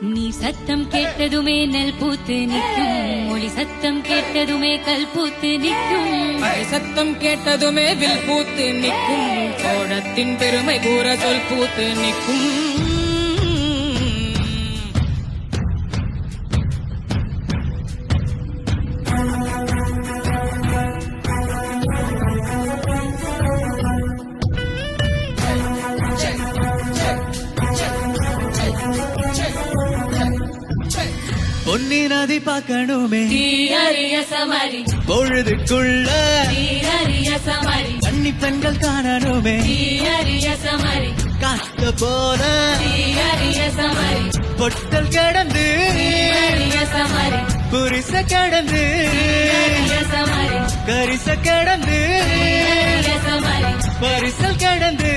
நீ சத்தம் கேட்டதுமே நெல் பூத்து நிற்கும், மொழி சத்தம் கேட்டதுமே கல் பூத்து நிற்கும், சத்தம் கேட்டதுமே வில் பூத்து நிற்கும், சோழத்தின் பெருமை கூற சொல் பூத்து நிற்கும். பொன்னி நதி பார்க்கணுமே சமரி பொழுதுக்குள்ள சமரி, கன்னி பெண்கள் காணணுமே சமரி காத்த போல சமரி, பொட்டல் கடந்து சமரி புரிச கடந்து சமரி, கரிச கடந்து சமரி பரிசல் கடந்து